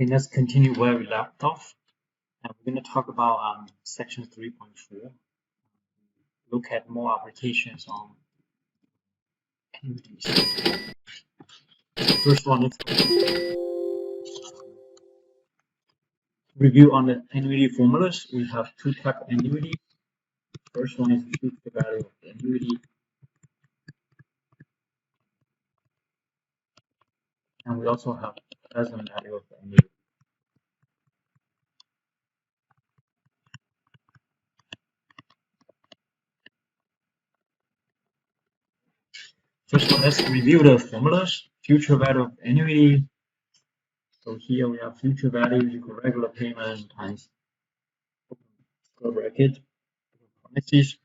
Okay, let's continue where we left off. And we're going to talk about section 3.4. Look at more applications on annuities. First one is review on the annuity formulas. We have two types of annuity. First one is future value of the annuity. And we also have present value of the annuity. First one, let's review the formulas. Future value of annuity. So here we have future value equal regular payment times square bracket parentheses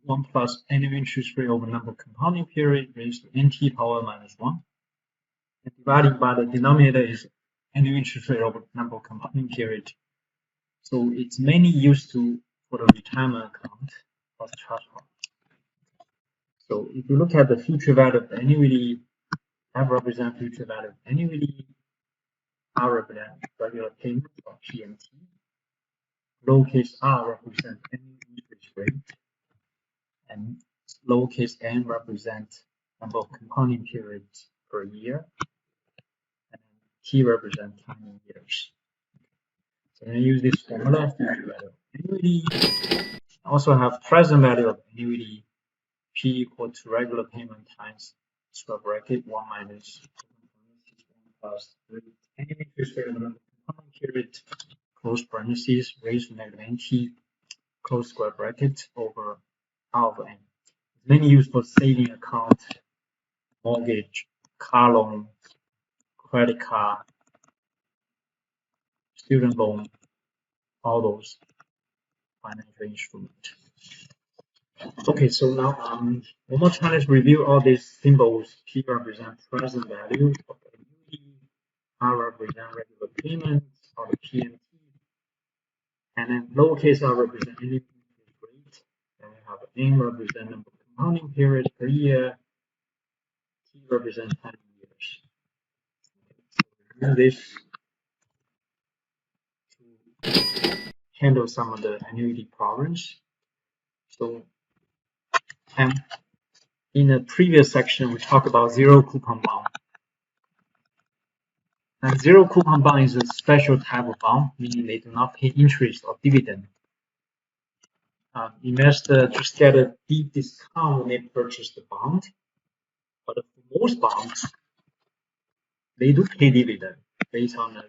1 plus annual interest rate over number of compounding period raised to nt power minus 1. And divided by the denominator is annual interest rate over number of compounding period. So it's mainly used for the retirement account plus trust fund. So if you look at the future value of the annuity, F represents future value of annuity, R represents regular payment or PMT, lowercase r represents annual interest rate, and lowercase n represents number of compounding periods per year, and t represents time in years. So I'm going to use this formula, future value of annuity. I also have present value of annuity, p equal to regular payment times square bracket 1 minus 1 plus 3 annual interest rate over the compounding period, close parentheses, raised to negative nt, close square bracket over r of n. It's mainly used for saving account, mortgage, car loan, credit card, student loan, all those financial instruments. Okay, so now one more time, let's review all these symbols. P represent present value of the annuity, R represent regular payments or the PMT, and then lowercase r represent any interest rate. Then we have N represent number of compounding period per year, T represent time in years. Okay, so we use this to handle some of the annuity problems. So, in the previous section, we talked about zero coupon bond. And zero coupon bond is a special type of bond, meaning they do not pay interest or dividend. Investors just get a deep discount when they purchase the bond, but for most bonds, they do pay dividend based on the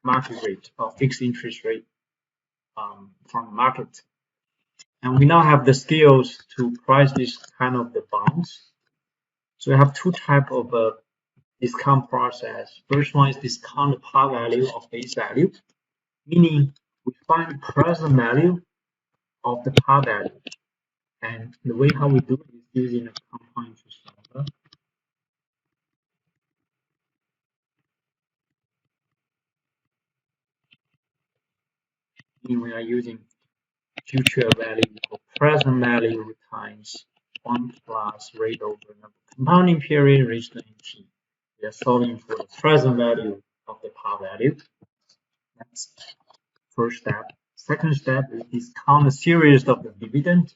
market rate or fixed interest rate from the market. And we now have the skills to price this kind of the bonds. So we have two types of discount process. First one is discount the par value of face value, meaning we find present value of the par value. And the way how we do it is using a compound interest formula. And we are using future value or present value times 1 plus rate over number compounding period raised to nt. We are solving for the present value of the par value. That's first step. Second step is discount a series of the dividend.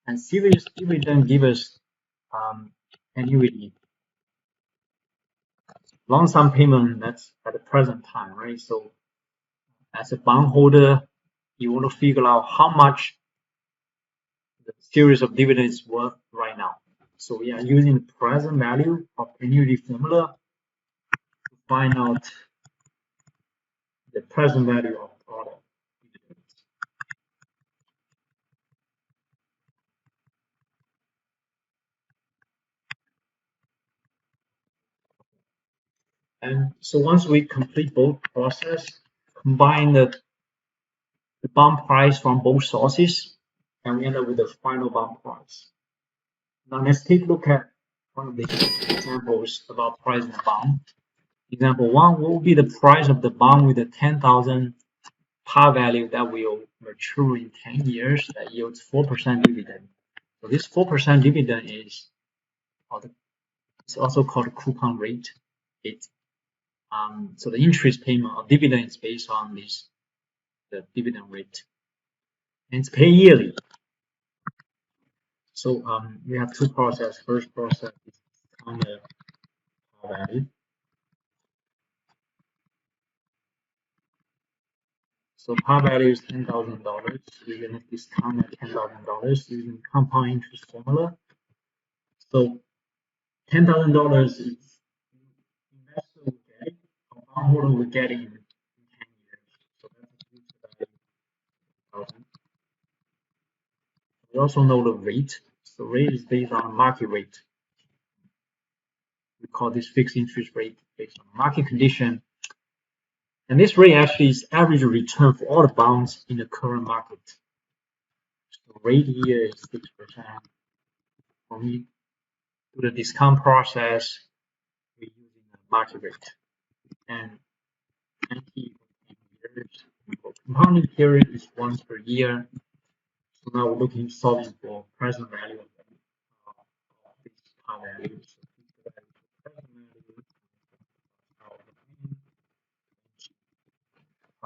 And series dividend give us annuity. Lump sum payment, that's at the present time, right? So as a bondholder, you want to figure out how much the series of dividends is worth right now. So we are using the present value of annuity formula to find out the present value of product dividends. And so once we complete both process, combine the bond price from both sources, and we end up with the final bond price. Now let's take a look at one of these examples about pricing a bond. Example 1, what will be the price of the bond with the 10,000 par value that will mature in 10 years that yields 4% dividend. So this 4% dividend is it's also called coupon rate. It's So the interest payment or dividend is based on this, the dividend rate, and it's paid yearly. So we have two processes. First process is on the par value. So par value is $10,000. We're going to discount at $10,000 using compound interest formula. So $10,000 is investor will get, or bondholder will get in 10 years. So that's a future value. We also know the rate. So rate is based on market rate. We call this fixed interest rate based on market condition. And this rate actually is average return for all the bonds in the current market. So rate here is 6%. When we do the discount process, we're using the market rate. And 90 years. Compounding period is once per year. So now we're looking solving for present value of this par value.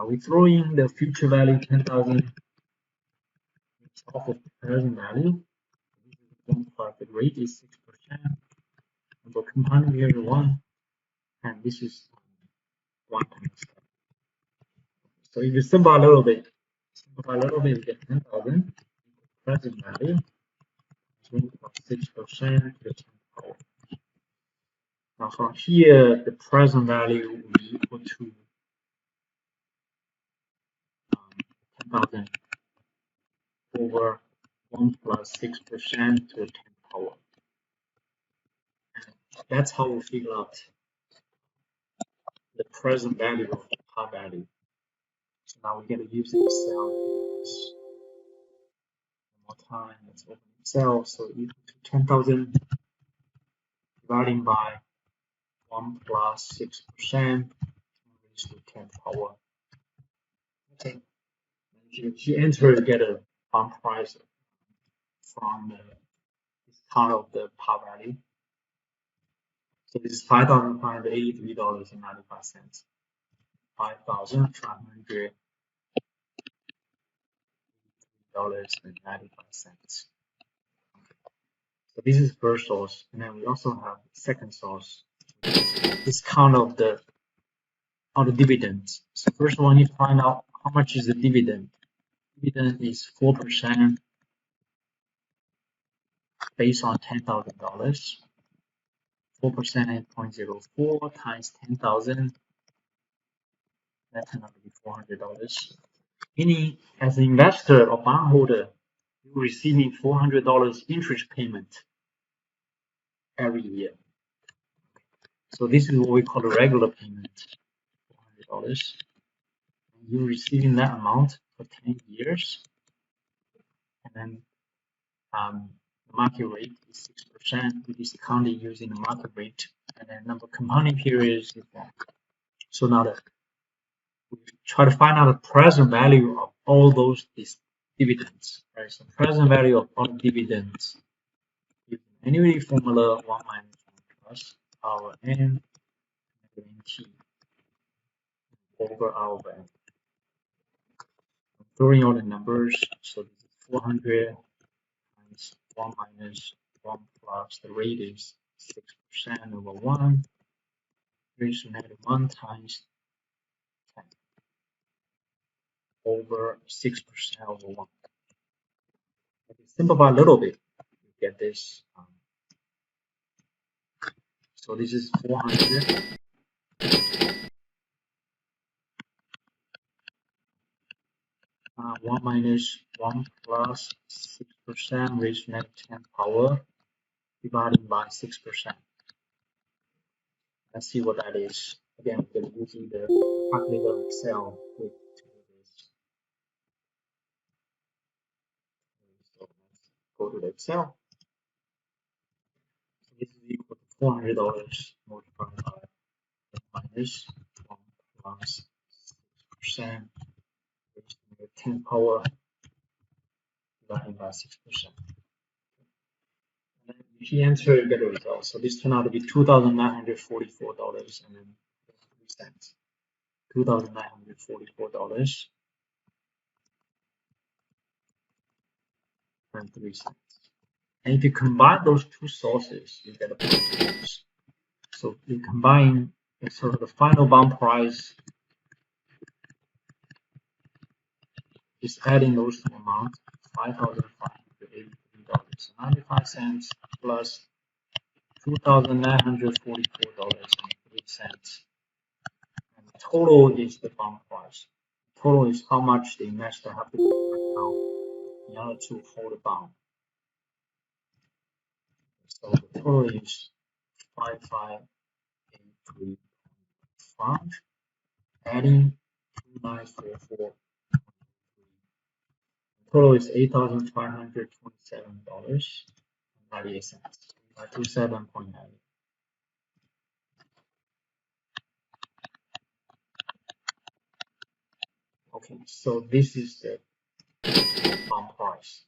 We throw in the future value 10,000 off of the present value. This is one part. The rate is 6%. And the compounding period 1, and this is 1 times. So if you simplify a little bit, we get 10,000 present value. 6% to 10 power. Now from here, the present value will be equal to 10,000 over 1 plus 6% to 10 power. And that's how we figure out the present value of the par value. So now we're going to use Excel. One more time, let's open Excel. So equal to 10,000 dividing by 1 plus 6% raised to 10 power. Okay. If you enter, you get a bond price from the discount of the par value. So this is $5,583.95. $5,583.95. So this is first source, and then we also have the second source, discount of the dividends. So first one, you find out how much is the dividend. Dividend is 4% based on $10,000. 4% at 0.04 times 10,000. That's going to be $400. Meaning, as an investor or bondholder, you're receiving $400 interest payment every year. So this is what we call a regular payment, $400. You're receiving that amount for 10 years, and then the market rate is 6%. We discount it using the market rate, and then number of compounding periods is 1. So now we try to find out the present value of all those dividends, right? So present value of all dividends using annuity formula 1 minus 1 plus our n t over our value. I'm throwing all the numbers, so this is 400 times 1 minus 1 plus the rate is 6% over 1 raised to negative 1 times 10 over 6% over 1. If you simplify a little bit, you get this. So this is 400 1 minus 1 plus 6% raised to negative 10 power divided by 6%. Let's see what that is. Again, we're using the calculator Excel to do this. So let's go to the Excel. So this is equal to $400 multiplied by minus 1 plus 6% raised to negative 10 power divided by 6%. If you enter, you get a result. So this turned out to be $2,944, and then cents. $2,944 and 3 cents. And if you combine those two sources, you get a bond price. So you combine sort of the final bond price is adding those two amounts, $5,583.95 plus $2,944.03. And the total is the bond price. The total is how much the investor have to put down in order to hold the bond. So the total is 5583.5, adding 2944. Total is $8,527.98. 27.98. Okay, so this is the bond price.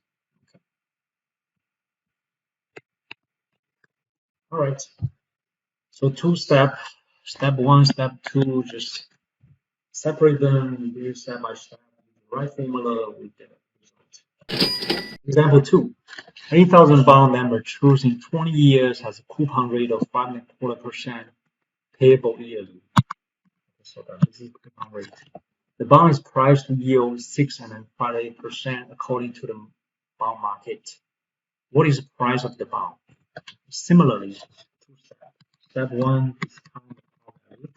Okay. All right. So two-step, step one, step two, just separate them, do step by step. The right formula, we get a result. Example 2. 8,000 bond that matures in 20 years has a coupon rate of 5.25% payable yearly. So that this is coupon rate. The bond is priced to yield 6.58% according to the bond market. What is the price of the bond? Similarly, two steps. Step one, discount the par value.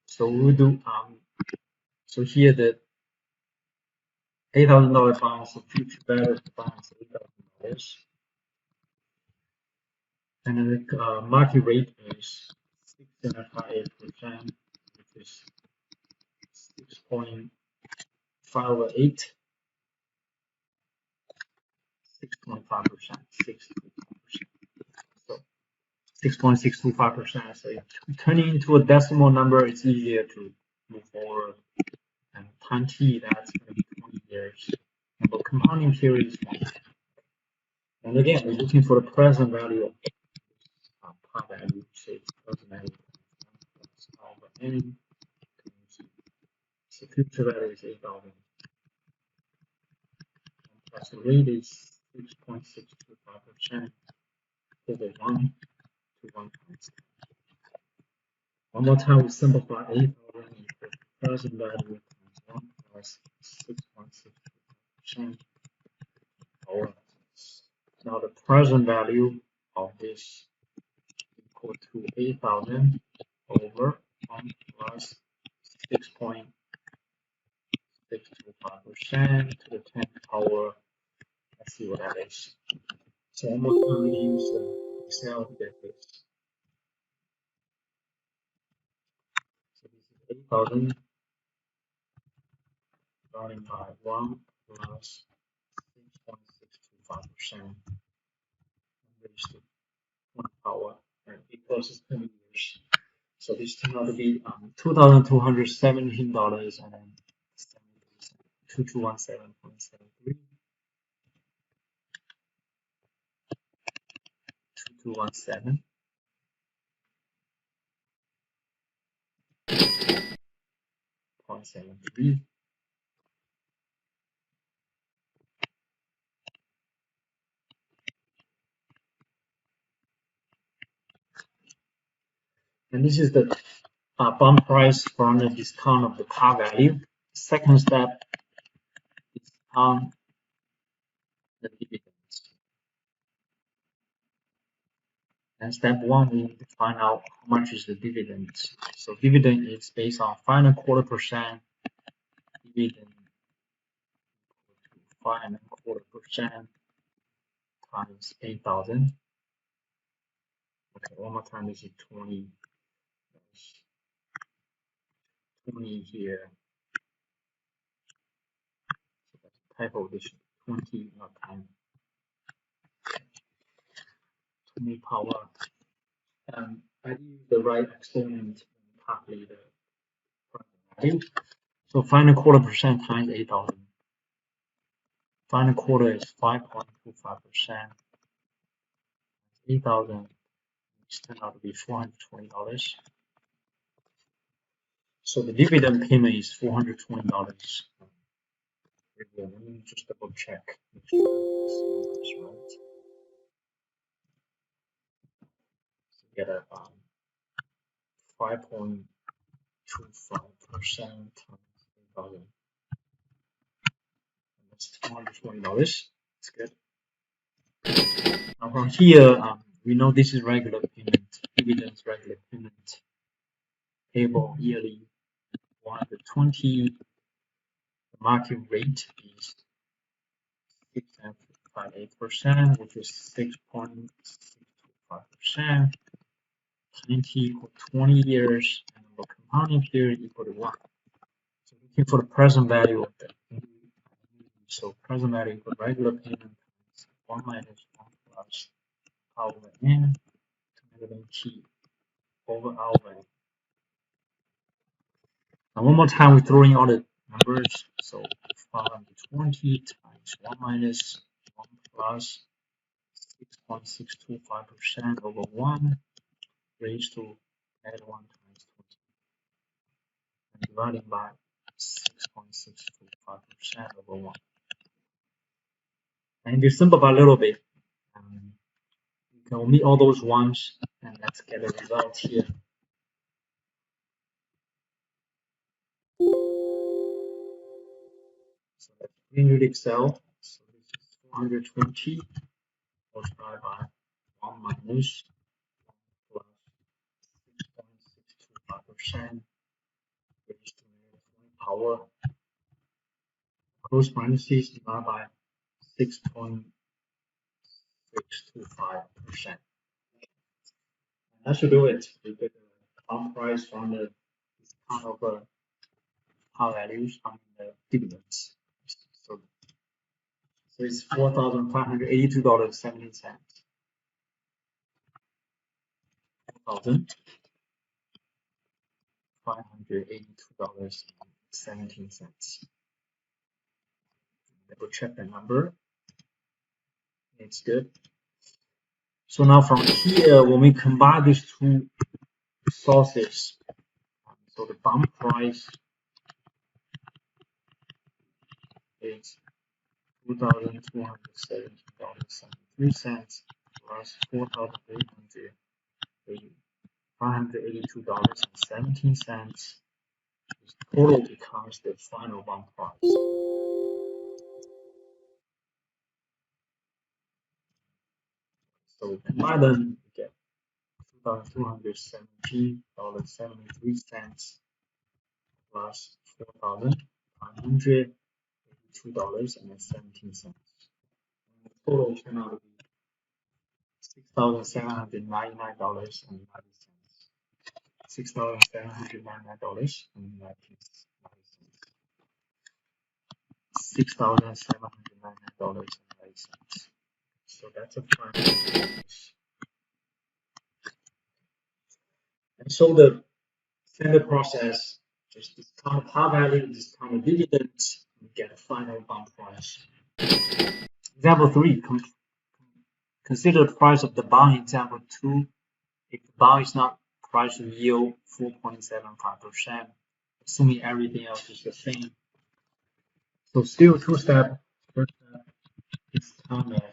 So we do so here the $8,000 bond, so future value of the bond is $8,000. And then the market rate is 6.58%, which is 6.58, 6.5%, 6.5%. So 6.625%. So turning into a decimal number, it's easier to move forward. And time t, that's going to be 20 years. And the compounding period is 1. And again, we're looking for the present value of par value, so it's present value plus over n. So future value is 8,000. Plus the rate is 6.625% over 1 to 1 times. One more time, we simplify 8,000 equals present value times 1 plus 6.625%. Now the present value of this equal to 8,000 over 1 plus 6.625% to the 10th power. Let's see what that is. So one more time, we use Excel to get this. So this is 8,000 divided by 1 plus 6.625% raised to 1 power, and equals 20 years. So this turned out to be $2,217 and then 2217.73. 2217.73. And this is the bond price from the discount of the par value. Second step, discount the dividends. And step one, we need to find out how much is the dividend. So dividend is based on 5.25% dividend, 5.25% times 8,000. Okay, one more time, this is 20 here. So that's a typo, this 20 not 10. 20 power. I use the right exponent and calculate the value. So 5.25% times 8,000. 5.25 is 5.25%. $8,000, which turned out to be $420. So the dividend payment is $420. Let me just double check. Make sure this number is right. So get a 5.25% times 8,000. That's $220. That's good. Now from here, we know this is regular payment, dividends regular payment, payable yearly 120. The market rate is 6.58%, which is 6.625%. Time t equal 20 years, and the compounding period equal to 1. So looking for the present value of the so present value equal regular payment times 1 minus 1 plus over n to negative t over over. Now one more time, we're throwing all the numbers. So 520 times 1 minus 1 plus 6.625% over 1 raised to add 1 times 20 and divided by 6.625% over 1. And if you simplify a little bit, you can omit all those ones, and let's get a result here. So let's bring Excel. So this is 420 multiplied by 1 minus 1 plus 6.625% raised to negative 1 power close parentheses divided by 6.625%. That should do it. We get the bump price from the discount of par values on the dividends. So it's $4,582.17. $4,582.17. Double check the number. It's good. So now from here, when we combine these two sources, so the bump price is $2,270.73 plus $4,582.17. This total becomes the final bump price. So we combine them, we get $2,217.73 plus $4,582.17. The total turned out to be $6,799.90. $6,799.90. $6,799.90. So that's a final price. And so the standard process, just discount par value, discount the dividends, and get a final bump price. Example 3, consider the price of the bond. Example 2, if the bond is not priced to yield 4.75%, assuming everything else is the same. So still two steps. First step, discount of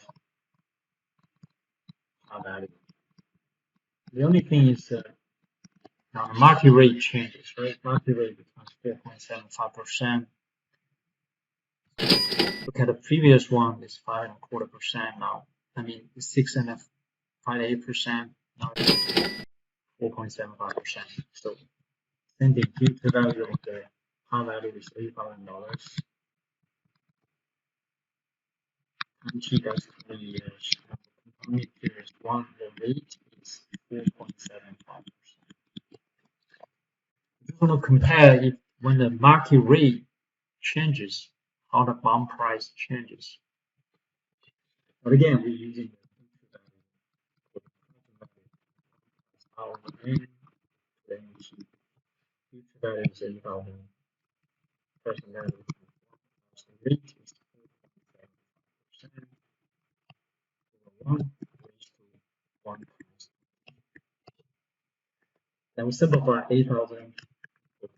par value. The only thing is now the market rate changes, right? Market rate becomes 4.75%. Look at the previous one, it's 5.25% now. I mean, it's 6.58%. Now it's 4.75%. So same thing, future value of the par value is $8,000. And T does 20 years. Compounding period is 1. The rate is 4.75%. If you want to compare if when the market rate changes, how the bond price changes. But again, we're using the future value is 8,000. Present value is the rate is 4.75%. 1 raised to 1 Then we simplify 8,000 to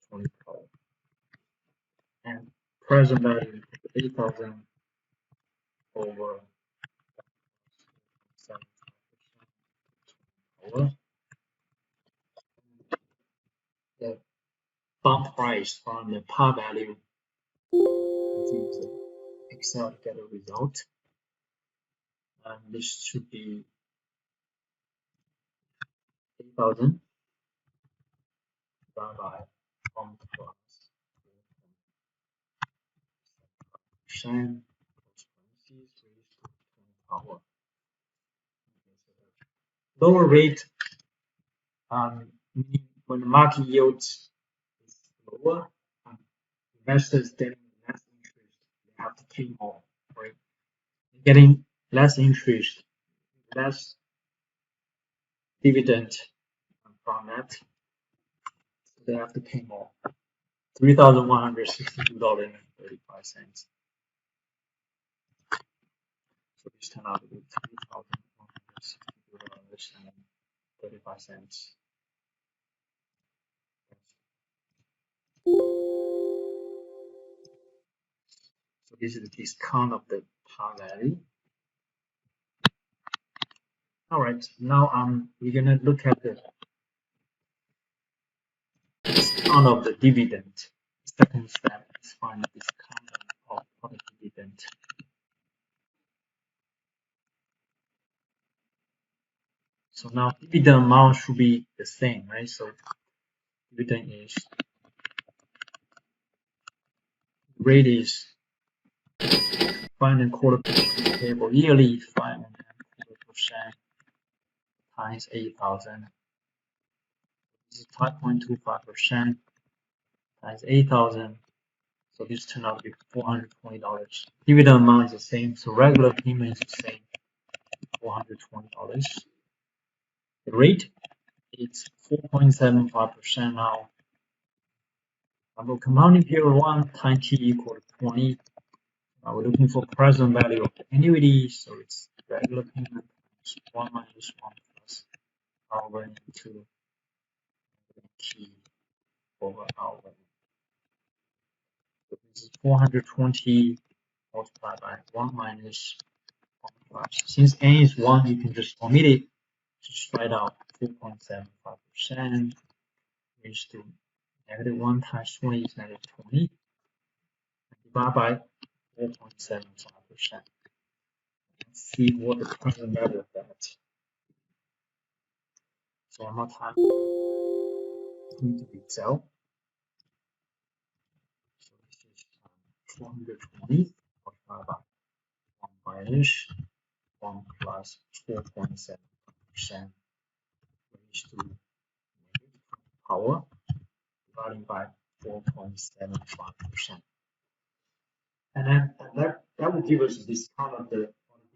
20 power. And present value 8,000 over 7 power. The bump price from the par value. Use Excel to get a result. And this should be 8,000 divided by 1 plus 4.7% power. Lower rate, when the market yield is lower, investors getting less interest, they have to pay more, right? Getting less interest, less dividend from that, so they have to pay more. $3,162.35. So this turned out to be $3,162.35. So this is the discount of the par value. All right, now we're gonna look at the discount of the dividend. Second step is find the discount of the dividend. So now dividend amount should be the same, right? So dividend is rate is 5.25% payable yearly, 5.25% times 8,000. This is 5.25% times 8,000. So this turned out to be $420. Dividend amount is the same, so regular payment is the same, $420. The rate is 4.75% now. Number compounding period 1 times t equal to 20. Now we're looking for present value of the annuity, so it's regular payment times 1 minus 1 plus hour into t over hour. So this is 420 multiplied by 1 minus 1 plus. Since n is 1, you can just omit it. Just write out 4.75% raised to -1 times 20 is -20. Divided by 4.75%. Let's see what the present value of that. So one more time into Excel. So this is 420 multiplied by 1 minus 1 plus 4.7% raised to power divided by 4.75%. And then that will give us a discount of the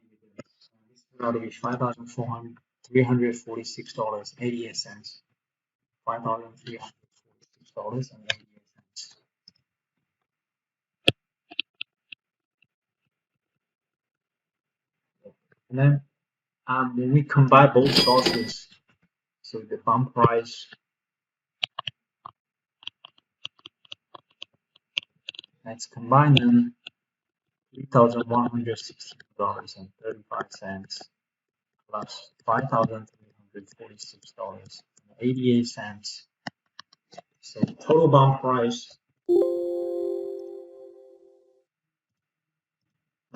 dividends. This will be $5,346.88. $5,346.88. And then when we combine both sources, so the bump price, let's combine them. $3,162.35 plus $5,346.88. So total bump price,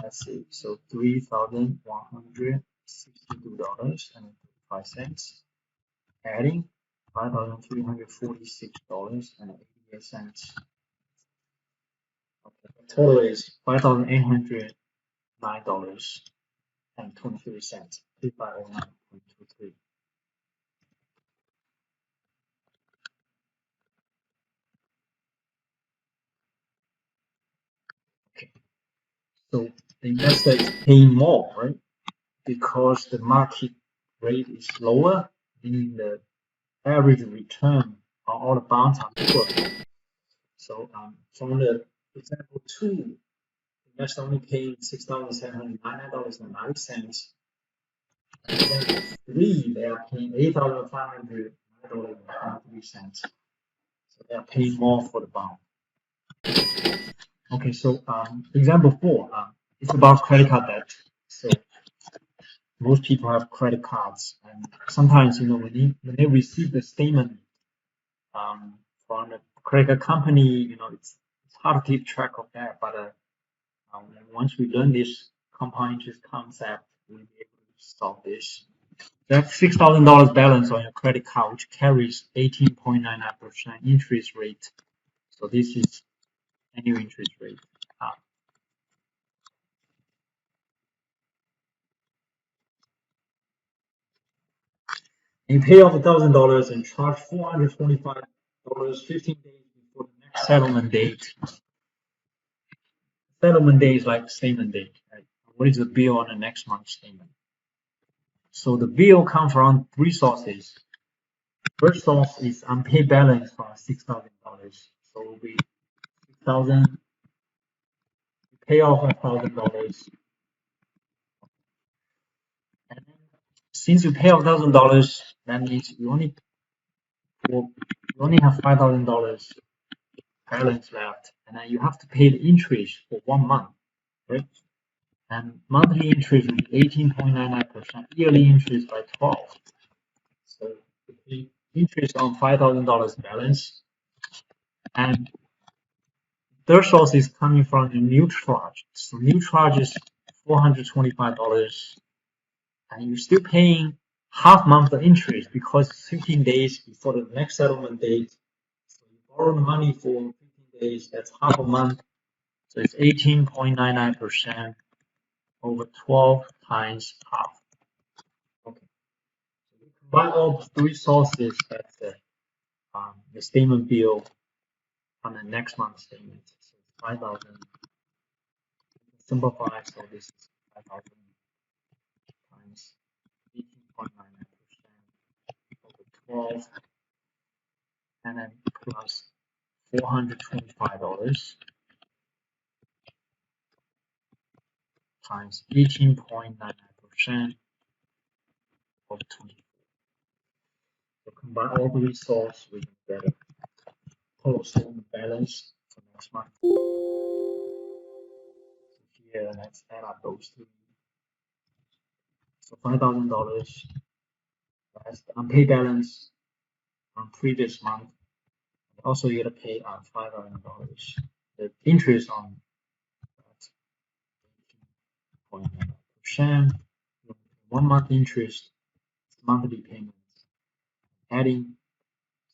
let's see, so $3,162.35, adding $5,346.88. Okay, the total is $5,809.23. 3509.23. Okay, so the investor is paying more, right? Because the market rate is lower, meaning the average return on all the bonds are lower. So from the example 2, That's only paying $6,799.90. Example 3, they are paying $8,509.93. So they are paying more for the bond. Okay, so example 4, it's about credit card debt. So most people have credit cards, and sometimes when they receive the statement from the credit card company, it's hard to keep track of that. But once we learn this compound interest concept, we'll be able to solve this. That's $6,000 balance on your credit card, which carries 18.99% interest rate. So this is annual interest rate. You pay off $1,000 and charge $425 15 days before the next settlement date. Settlement day is like statement date, right? What is the bill on the next month's statement? So the bill comes from 3 sources. First source is unpaid balance for $6,000. So it will be 6,000. Pay off $1,000. And then since you pay off $1,000, that means you only have $5,000 balance left, and then you have to pay the interest for 1 month, right? And monthly interest will be 18.99%, yearly interest by 12. So the interest on $5,000 balance, and third source is coming from the new charge. So new charge is $425, and you're still paying half month of interest because it's 15 days before the next settlement date. So you borrow the money for 15 days, that's half a month. So it's 18.99% over 12 times half. Okay. So we combine all the 3 sources, that's the statement bill on the next month's statement. So 5,000. Simplify, so this is 5,000 times 18.99% over 12, and then plus $425 times 18.99% of 24. So combine all 3 sources, we can get a total statement balance for next month. So here, let's add up those 3. So $5,000 that's the unpaid balance from previous month. Also, you gotta pay $5,000. The interest on that's 18.9%. 1 month interest, monthly payments. Adding,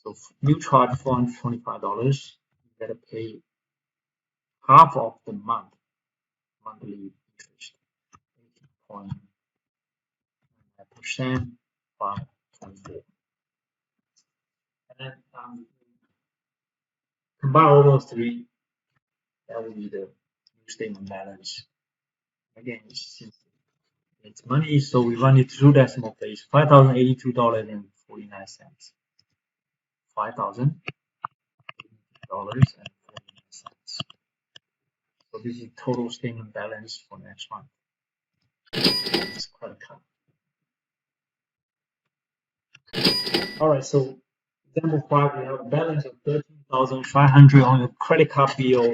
so new charge $425. You gotta pay half of the monthly interest, 18.9% by 24. And then combine all those 3, that will be the new statement balance. Again, since it's money, so we run it through decimal place, $5,082.49. $5,082.49. So this is total statement balance for next month. It's credit card. Alright, so example 5, we have a balance of $13,500 on your credit card bill,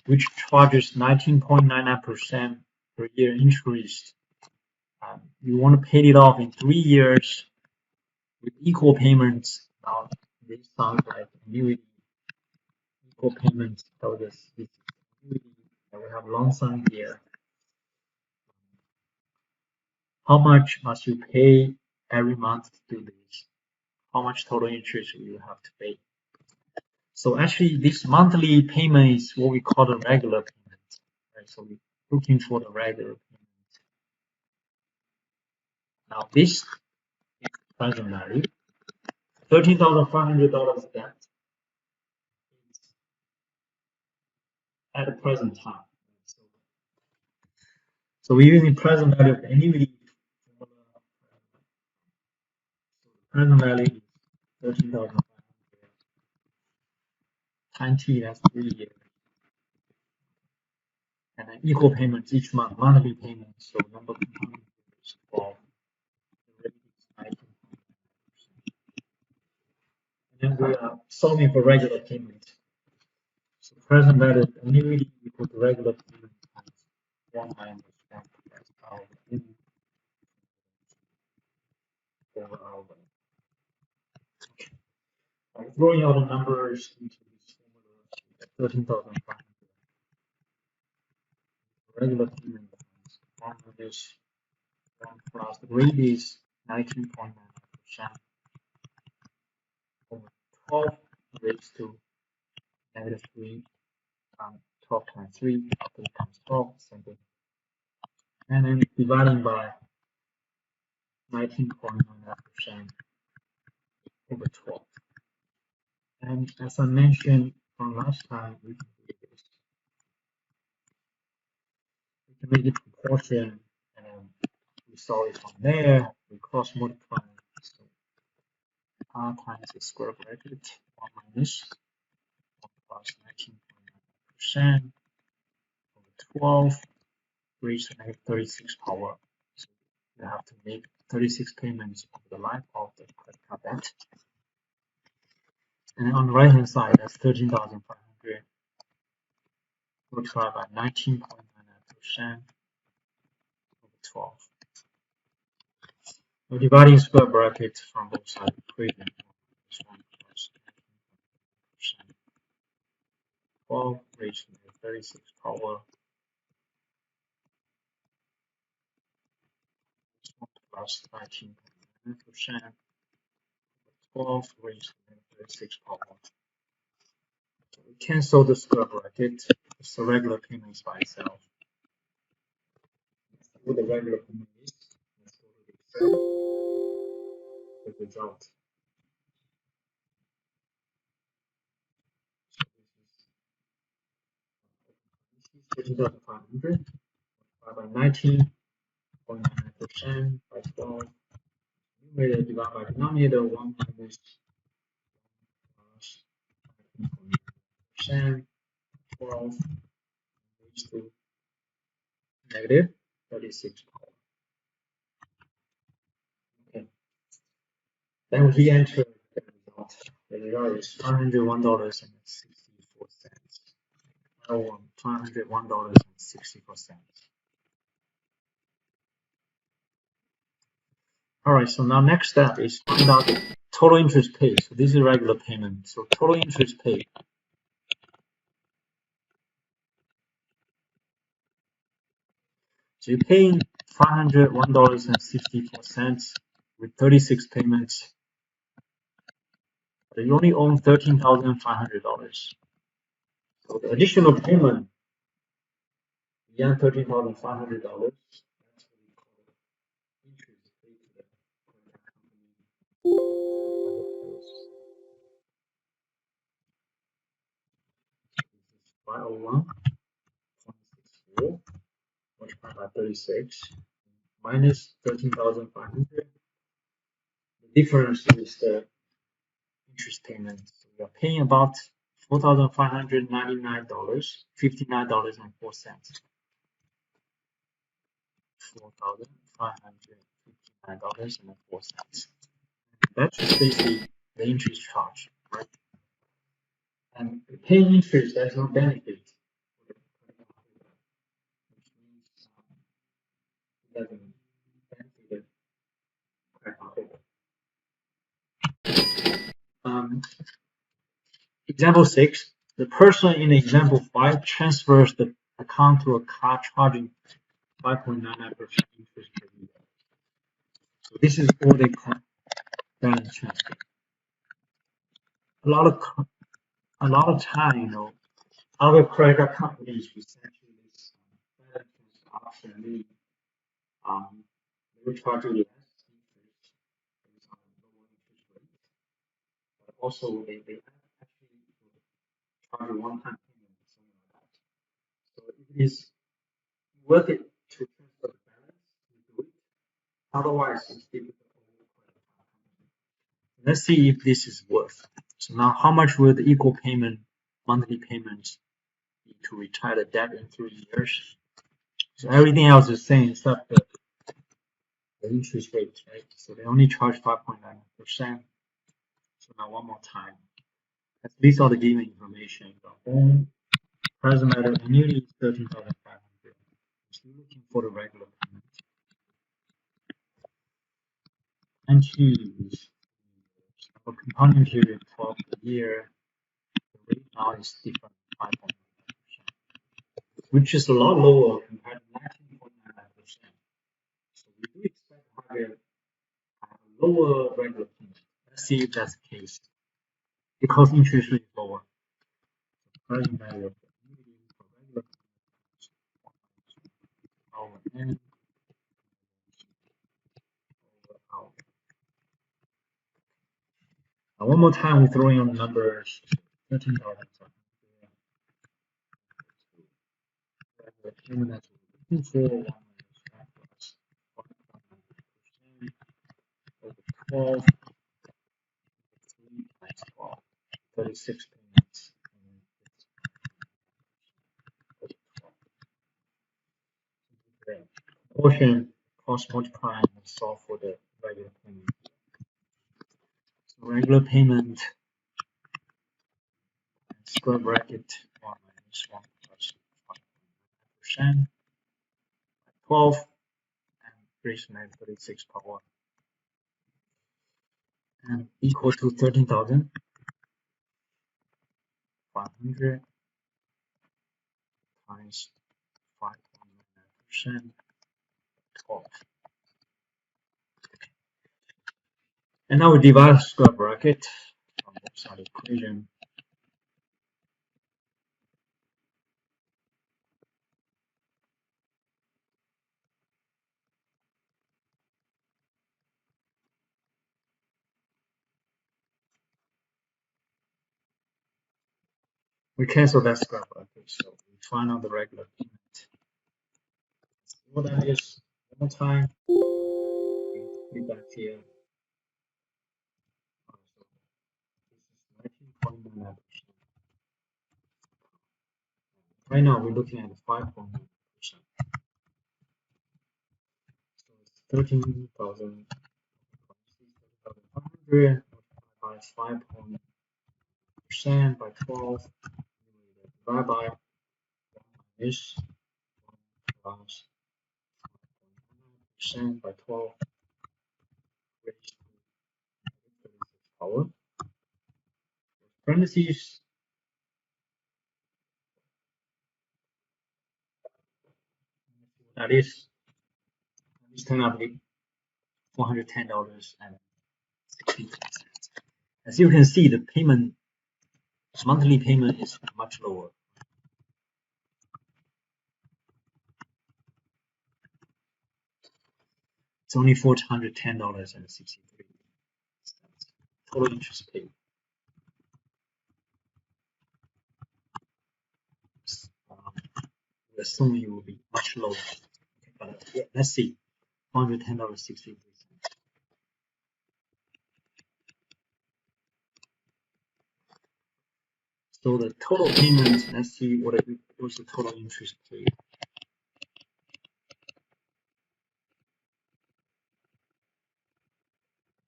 which charges 19.99% per year interest. You want to pay it off in 3 years with equal payments. Now, this sounds like annuity. Equal payments tells us this annuity, and we have lump sum here. How much must you pay every month to do this? How much total interest will you have to pay? So actually, this monthly payment is what we call the regular payment. Right? So we're looking for the regular payment. Now this is present value. $13,500 debt at the present time. So we're using present value of annuity. Present value is 13,500 times T, that's 3 years. And and equal payments each month, monthly payments. So number of monthly is 12. The rate is 19.9%. And then we are solving for regular payment. So present value of annuity equal to regular payment times 1 minus 1 plus our annuity over our. By throwing out the numbers into this formula, we get 13,500. Regular payment times 1 minus 1 plus the rate is 19.9% over 12 raised to negative 3, 12 times 3, 3 times 12, something. And then dividing by 19.9% over 12. And as I mentioned from last time, we can do this. We can make it proportion, and we solve it from there. We cross multiply. So r times the square bracket 1 minus 1 plus 19.9% over 12 raised to negative 36 power. So you have to make 36 payments over the life of the credit card debt. And then on the right hand side, that's 13,500 multiplied by 19.99% over 12. We're dividing square brackets from both sides of the equation. 1 plus 19.9%. 12 raised to 36 power plus 19.9%. 12 raised to 36 power. So we cancel the square bracket. It's the regular payments by itself. What the regular payment is, let's go to the Excel. The result. So this is 13,500 divided by 19.9% by 12. Numerator divided by denominator 1 minus plus 19.9%. 12 raised to negative 36 power. Okay. Then we enter the result. The result is $501.64. $501.64. All right, so now next step is find out the total interest paid. So this is regular payment. So total interest paid. So you're paying $501.64 with 36 payments. But you only own $13,500. So the additional payment beyond $13,500, that's what we call interest paid to the credit company. 501.64 multiplied by 36 minus 13,500. The difference is the interest payment. So we are paying about $4,599, $59.04. $4,559.04. That's basically the interest charge, right? And paying interest, there's no benefit. Which means it doesn't benefit the credit. Example 6, the person in example 5 transfers the account to a card charging 5.99% interest per year. So this is what they call balance transfer. A lot of time, you know, other credit card companies essentially this balance transfer option really they will charge you less interest based on lower interest rate, but also they actually charge you one-time payment or something like that. So it is worth it to transfer the balance to do it. Otherwise, it's difficult. Let's see if this is worth. So now, how much will the equal payment, monthly payments, be to retire the debt in 3 years? So everything else is the same except the interest rate, right? So they only charge 5.9%. So now one more time. These are the given information. The home present value annuity is 13,500. Still looking for the regular payment. And choose for compounding period 12 a year. The rate now is different, 5.9%, which is a lot lower compared to 19.99%. So we do expect higher, lower regular payment. Let's see if that's the case. Because interest rate is lower. The present value of the annuity for regular payment over. Now one more time, we're throwing on the numbers 13,000. The payment that we're looking for 1 minus 5 plus 1.9% over 12, 3 times 12, 36 payments. Okay. Portion cost multiplying and solve for the regular payment. So regular payment square bracket 1 minus 1 plus 5.9% 12 and raised to 36 power 1 and equal to 13,500 times 5.9% 12. And now we divide square bracket on both sides of the equation. We cancel that square bracket, so we find out the regular payment. So what that is 110 one more time. Put back here. So this is 19.9%. Right now we're looking at 5.9%. So it's 13,500 by 5% by 12 divided by 1 minus 1 plus 5.9% by 12 raised to 36 power. Parentheses. That is turn out to be $410.60. As you can see, the payment, monthly payment is much lower. It's only $410.63. Total interest paid. We assume it will be much lower. Okay, but yeah, let's see. $410.63. So the total payment, let's see what was the total interest paid.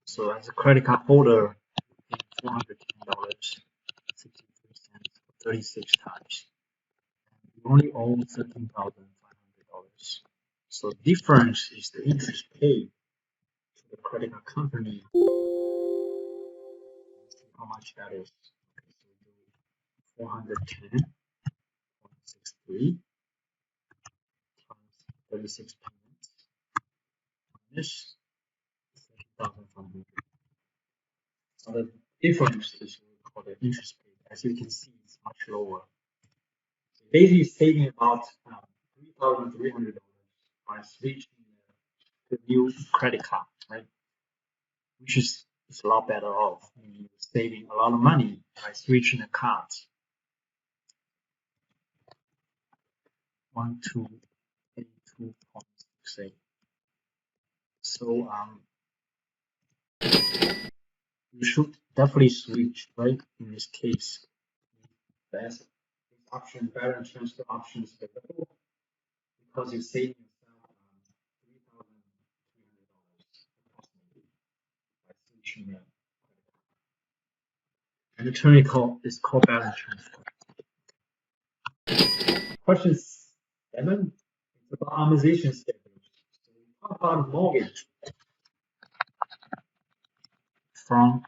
So as a credit card holder, $410.63 for 36 times. You only owe $13,500. So the difference is the interest paid to the credit card company. Let's see how much that is. Okay, so 410.63 times 36 payments minus 13,500. So the difference is what we call the interest paid. As you can see, it's much lower. So basically saving about $3,300 by switching to new credit card, right? Which is a lot better off. You're saving a lot of money by switching the cards. 1282.68. So you should definitely switch, right? In this case, there's option balance transfer options available because you save yourself $3,300 approximately by switching the and the term is called balance transfer. Question 7 is about amortization schedule. So we talk about mortgage from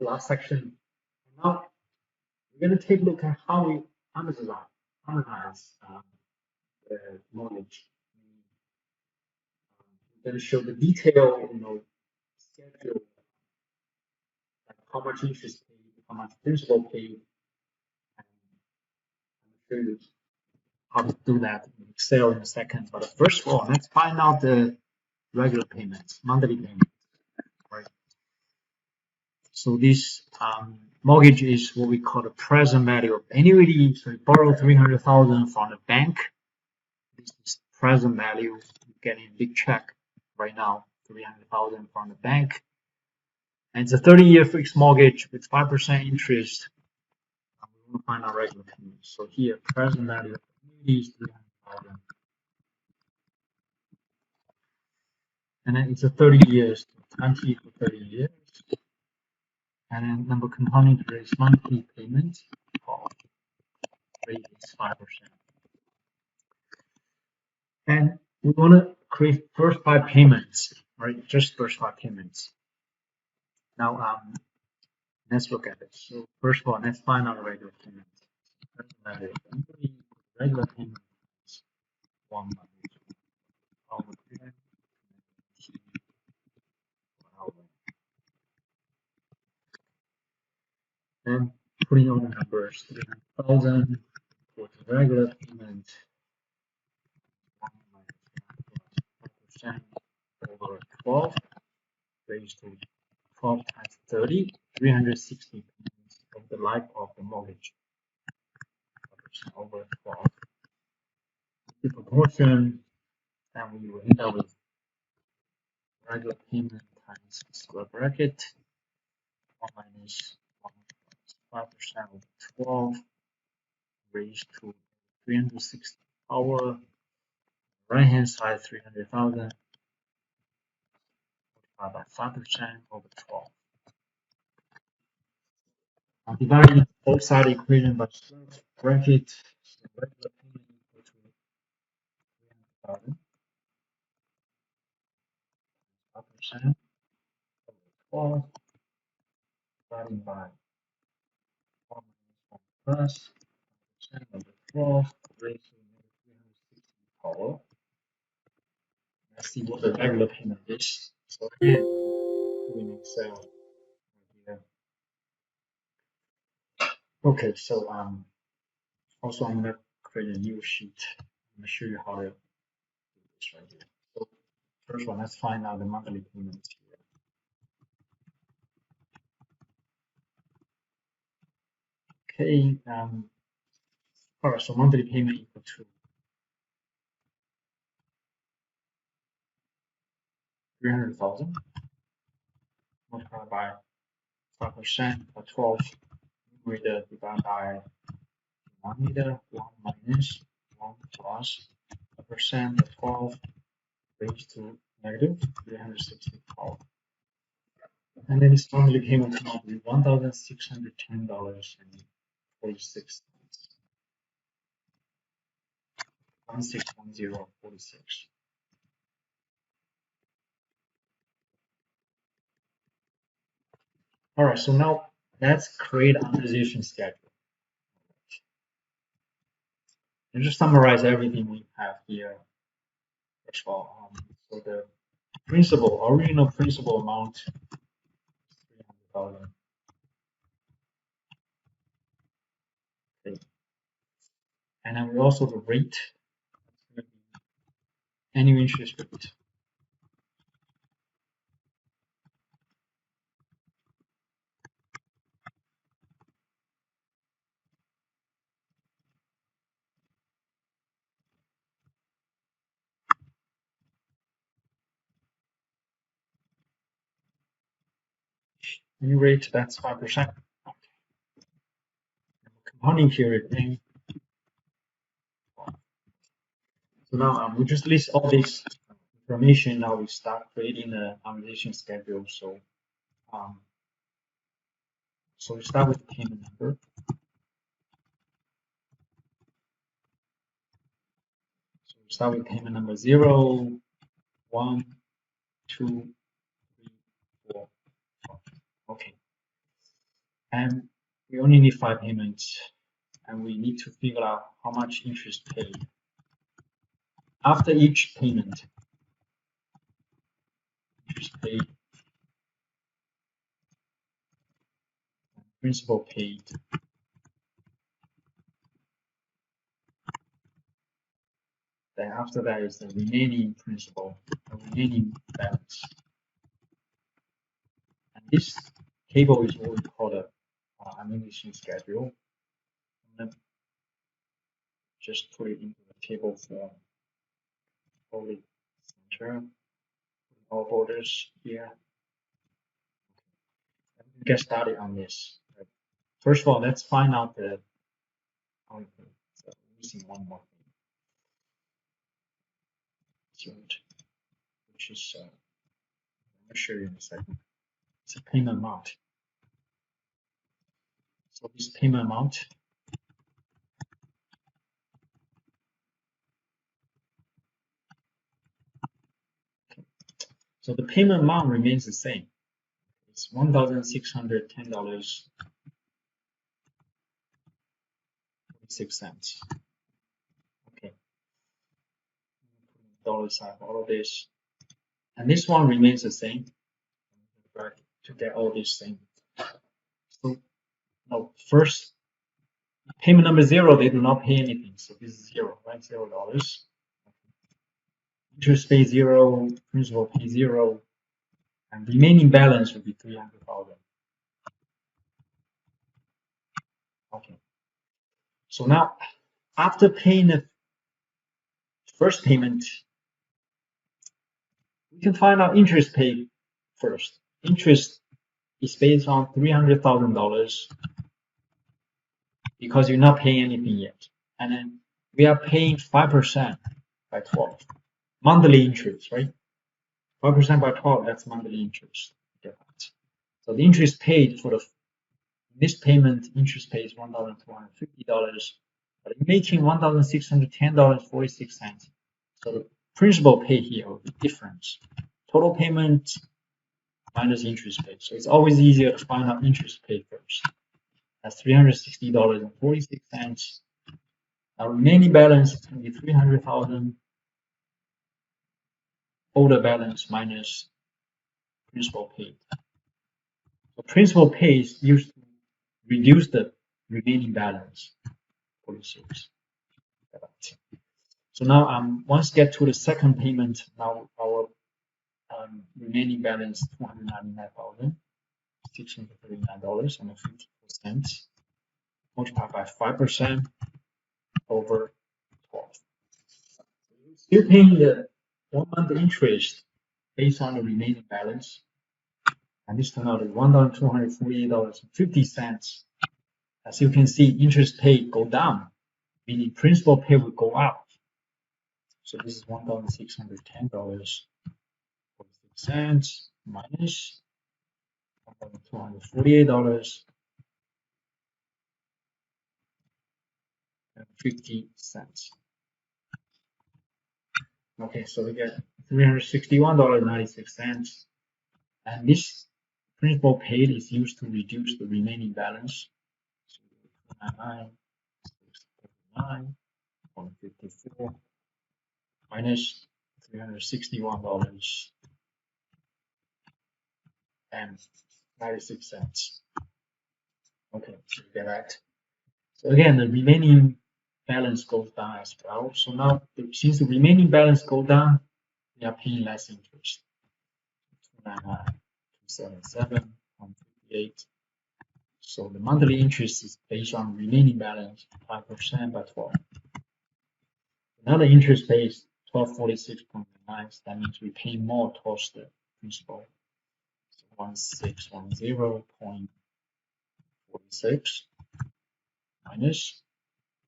last section. Now we're going to take a look at how we amortize the mortgage. We're going to show the detail, schedule, like how much interest paid, how much principal paid, and I'm going to show you how to do that in Excel in a second. But first of all, let's find out the regular payments, monthly payments, right? So this mortgage is what we call the present value of annuity. So you borrow 300,000 from the bank. This is present value. You're getting a big check right now, 300,000 from the bank. And it's a 30-year fixed mortgage with 5% interest. We want to find our regular payments. So here, present value of annuity is 300,000. And then it's a 30 years, time T for 30 years. And then number component is monthly payment. Rate is 5%. And we want to create first 5 payments, right? Just first 5 payments. Now, let's look at it. So first of all, let's find out regular payments. Regular payment is 1 month. And putting all the numbers, 300,000 for the regular payment, 5% over 12, raised to 12 times 30, 360 payments of the life of the mortgage. 5% over 12. The proportion, and we will end up with regular payment times square bracket, 1 minus 1 plus 5% over 12, raised to 360 power. Right hand side 300,000 multiplied by 5% over 12. Now dividing both side equation by square bracket, so regular payment equal to 300,000 5% over 12 divided by 1 minus 1 plus 5% over 12 raised to 360 power. Let's see what the regular payment is. So again, doing Excel here. Okay, so also I'm gonna create a new sheet. I'm gonna show you how to do this right here. So first one, let's find out the monthly payments here. Okay, all right, so monthly payment equal to 300,000 multiplied by 5% or 12 numerator divided by denominator 1 minus 1 plus 5% of 12 raised to negative 360 power. And then its monthly payment will be $1,610.46. 1610.46. All right, so now let's create an amortization schedule. And just summarize everything we have here. First of all, so the original principal amount, 300,000. Okay. And then we also the rate, annual interest rate. New rate, that's 5%. Compounding period, So now we just list all this information. Now we start creating the amortization schedule. So we start with the payment number. So we start with payment number 0, 1, 2, 3, 4, 5. Okay. And we only need 5 payments, and we need to figure out how much interest paid. After each payment, interest paid, principal paid, then after that is the remaining principal, the remaining balance. And this table is what we call the amortization schedule. I'm gonna just put it into the table form. Holy center, all borders here. And get started on this. First of all, let's find out the. Oh, so missing one more thing. Which is I'll show you in a second. It's a payment amount. So this payment amount so the payment amount remains the same. It's $1,610.46. Okay. Dollar sign all of this. And this one remains the same. Right, to get all these things. So no, first payment number 0, they do not pay anything. So this is 0, right? $0. Interest pay 0, principal pay 0, and remaining balance will be 300,000. Okay. So now, after paying the first payment, we can find out interest paid first. Interest is based on $300,000 because you're not paying anything yet, and then we are paying 5% by 12 monthly interest, right? 5% by 12, that's monthly interest. So the interest paid for this payment, interest paid is $1,250, but you're making $1,610.46. So the principal paid here will be difference. Total payment minus interest paid. So it's always easier to find out interest paid first. That's $360.46. Now remaining balance is going to be $300,000. Older balance minus principal paid. So principal paid is used to reduce the remaining balance. 46. So now once get to the second payment, now our remaining balance $299,639.50 multiplied by 5% over 12. Still paying the 1 month interest based on the remaining balance, and this turned out to $1,248.50. As you can see, interest paid go down, meaning principal paid will go up. So this is $1,610.46 minus $1,248.50. Okay, so we get $361.96, and this principal paid is used to reduce the remaining balance. So 299.54 minus $361.96. Okay, so we get that. So again, the remaining balance goes down as well. So now, since the remaining balance goes down, we are paying less interest. 299,277.58. So the monthly interest is based on remaining balance 5% by 12. Another interest paid is 1246.9. That means we pay more towards the principal. So 1610.46 minus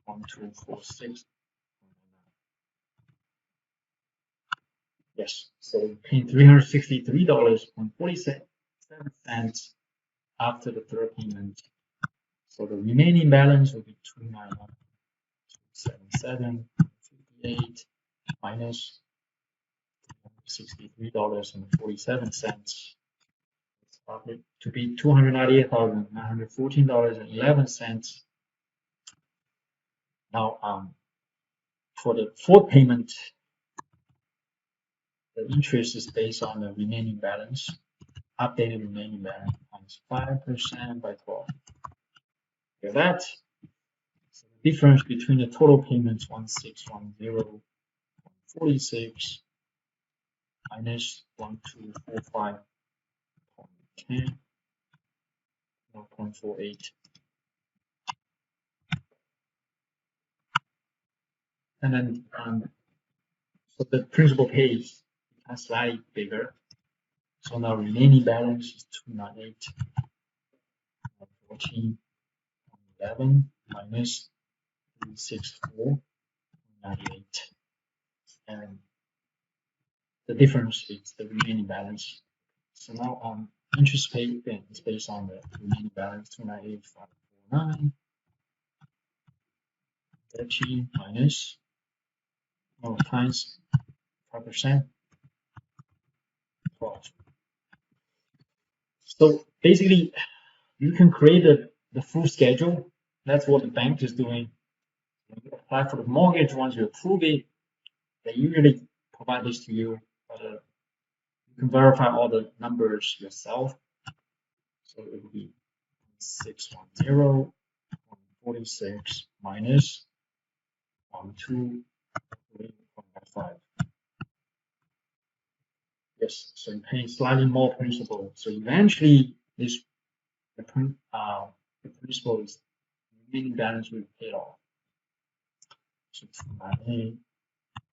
1246. Yes, so we're paying $363.47 after the third payment. So the remaining balance will be $291.77.58 minus $63.47. It's probably to be $298,914.11. Now, for the fourth payment, the interest is based on the remaining balance, updated remaining balance times 5% by 12. Get that? So the difference between the total payments 1610.46 minus 1245.10 0.48, and then so the principal paid is slightly bigger. So now remaining balance is 298.14.11 minus 364.98, and the difference is the remaining balance. So now interest paid again is based on the remaining balance 298.549 13 minus times 5%, 12. So basically, you can create the full schedule. That's what the bank is doing. When you apply for the mortgage, once you approve it, they usually provide this to you. You can verify all the numbers yourself. So it will be 610.46 minus 12.5. Yes, so you're paying slightly more principal. So eventually, the principal is remaining balance will be paid off. So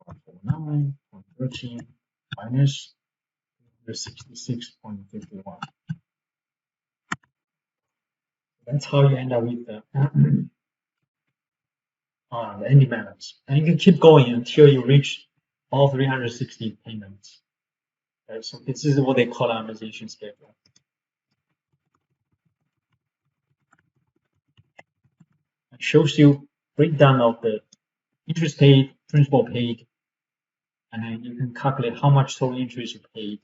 298.49.13 minus 66.51. That's how you end up with the ending balance. And you can keep going until you reach all 360 payments. Right? So this is what they call amortization schedule. It shows you breakdown of the interest paid, principal paid, and then you can calculate how much total interest you paid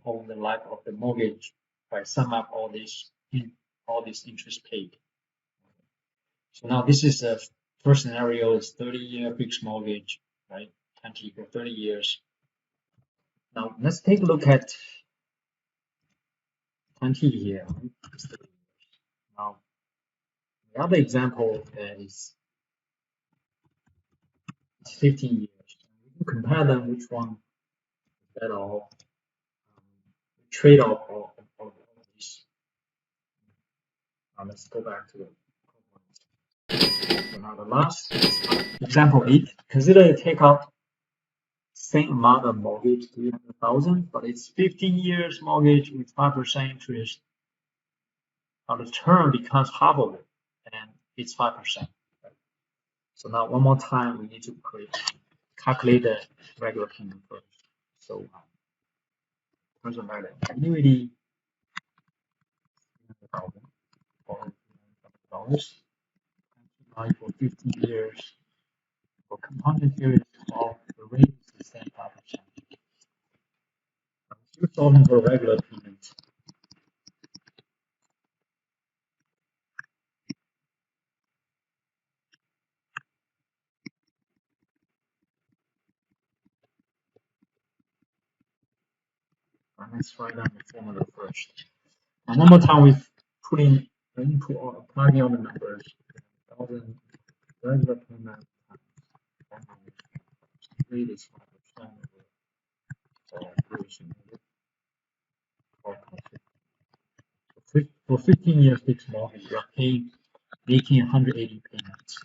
over the life of the mortgage by sum up all this interest paid. So now this is the first scenario is 30-year fixed mortgage, right? 20 for 30 years. Now let's take a look at 20 here. Now the other example is 15 years. We can compare them, which one is better off. Trade-off of these. Now let's go back to the so now the last example 8. Consider you take out same amount of mortgage, 300,000, but it's 15 years mortgage with 5% interest. Now the term becomes half of it, and it's 5%. So now one more time, we need to calculate the regular payment first. So present value annuity $400,000 for 15 years. For compounded period 12, the rate is the same 5%. You're solving for regular payment. Let's write down the formula first. And one more time, we've put in the input or applying all the numbers. 1,000 regular payment rate is 5%. For 15 years fixed mortgage, you are making 180 payments.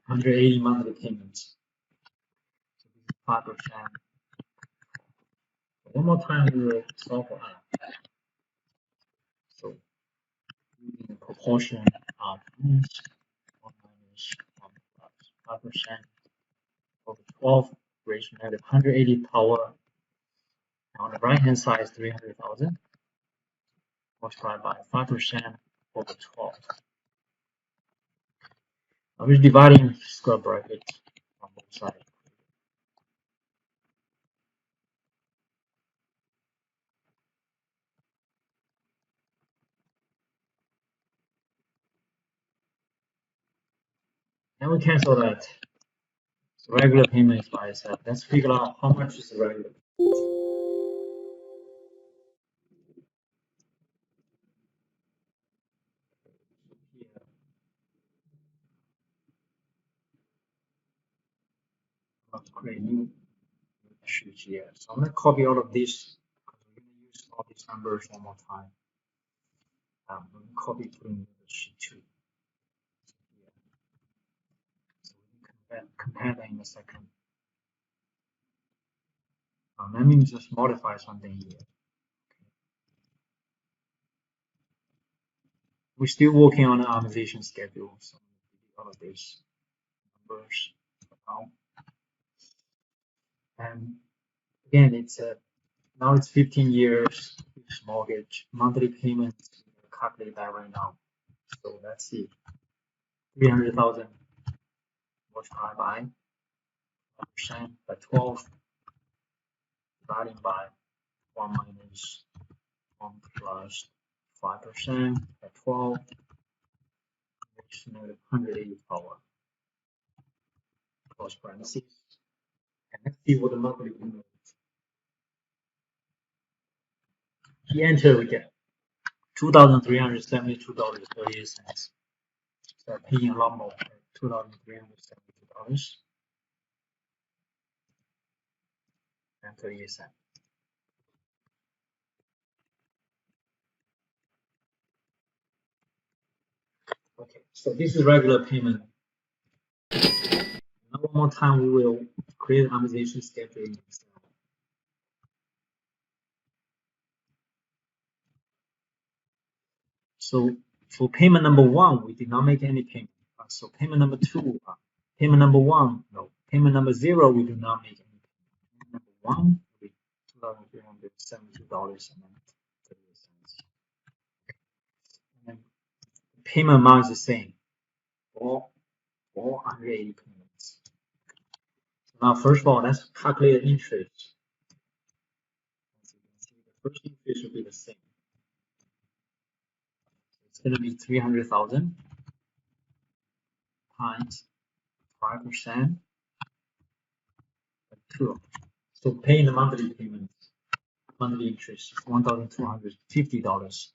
180 monthly payments. So this is 5%. One more time, we will solve for R. So using the proportion of 1 minus 1 plus 5% over 12 raised to negative 180 power. Now on the right hand side is 300,000 multiplied by 5% over 12. Now we're dividing square bracket on both sides. Then we cancel that. So regular payment is by itself. Let's figure out how much is the regular. Here, I'll create a new sheet here. So I'm going to copy all of this because we're going to use all these numbers one more time. I'm going to copy putting the sheet 2. Here. So we can compare that in a second. Let me just modify something here. We're still working on the amortization schedule, so all of these numbers now. And again, it's now it's 15 years mortgage, monthly payments. Calculate that right now. So let's see, 300,000 multiplied by 5% by 12, dividing by 1 minus 1 plus 5% by 12, which is 180 power, close parentheses. And let's see what the monthly payment is. He entered, we get $2,372.38. So paying a lot more, $2,372.38. Okay, so this is regular payment. Now one more time, we will create an amortization schedule in Excel. So for payment number 1, we did not make any payment. So payment number 2, payment number 1, no. Payment number 0, we do not make any payment. Payment number 1 will be $2,372.38. And the payment amount is the same, 480 payments. Now, first of all, let's calculate the interest. As you can see, the first interest will be the same. It's going to be 300,000 times 5% by 2. So paying the monthly payments, monthly interest is $1,250.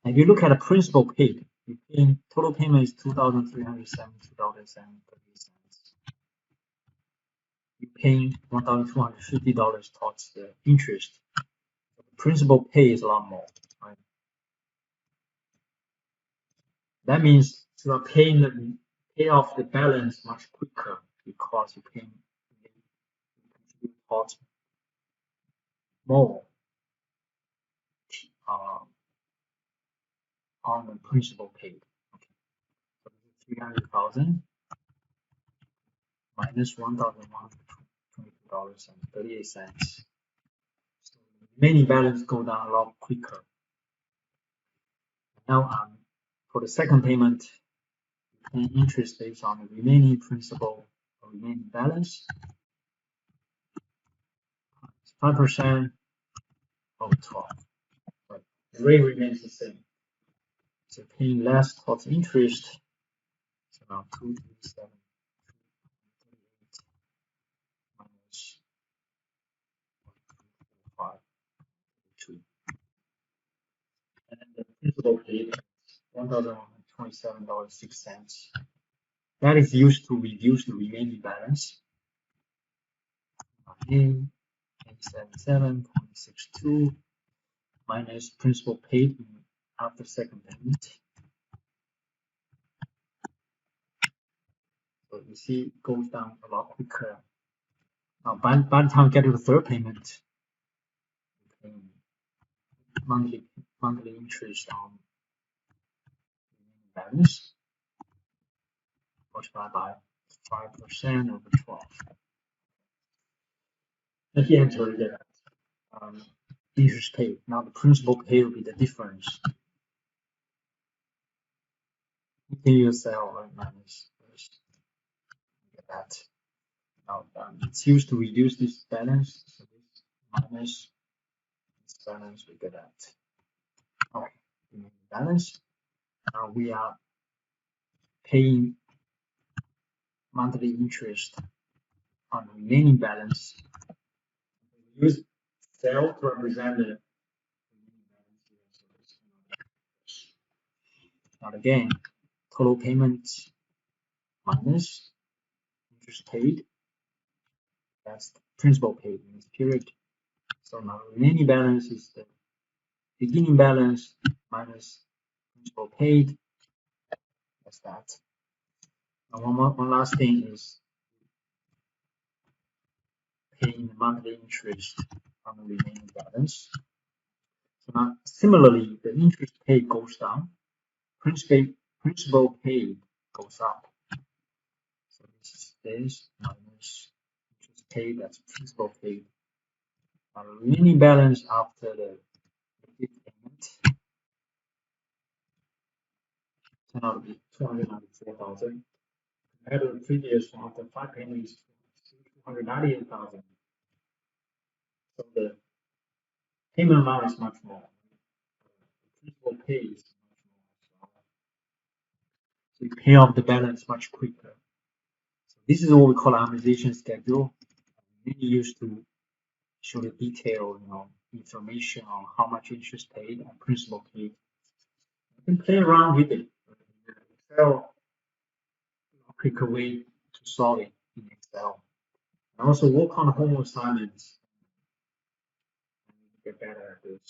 And if you look at the principal paid, you're paying, total payment is $2,372.38. You're paying $1,250 towards the interest. The principal pay is a lot more, right? That means you are pay off the balance much quicker because you're paying towards more on the principal paid. Okay. So 300,000 minus $1,122.38. So the remaining balance go down a lot quicker. Now, for the second payment, you pay interest based on the remaining principal or remaining balance. 5% of 12. But the rate remains the same. So paying less towards interest. So now 237 minus 1.5. And then the principal paid $1,127.06. That is used to reduce the remaining balance. 877.62 minus principal paid after second payment. So you see it goes down a lot quicker. Now by the time you get to the third payment, monthly interest on balance multiplied by 5% over 12. And he entered that interest paid. Now the principal paid will be the difference. You can use cell minus first. Get that. Now it's used to reduce this balance. So this minus this balance, we get that. Okay, balance. Now we are paying monthly interest on the remaining balance. We use cell to represent the remaining balance here. So now again, total payments minus interest paid. That's the principal paid in this period. So now the remaining balance is the beginning balance minus principal paid. That's that. Now one last thing is paying the monthly interest on the remaining balance. So now similarly, the interest paid goes down, principal paid goes up. So this is this minus interest paid, that's principal paid. Now the remaining balance after the payment turned out to be 294,000. Compared to the previous one, after 5 payments, 298,000. So the payment amount is much more. The principal paid is much more. So you pay off the balance much quicker. So this is what we call amortization schedule. Mainly used to show the detail, information on how much interest paid and principal paid. You can play around with it. Excel, a quicker way to solve it in Excel. And also work on home assignments and get better at this.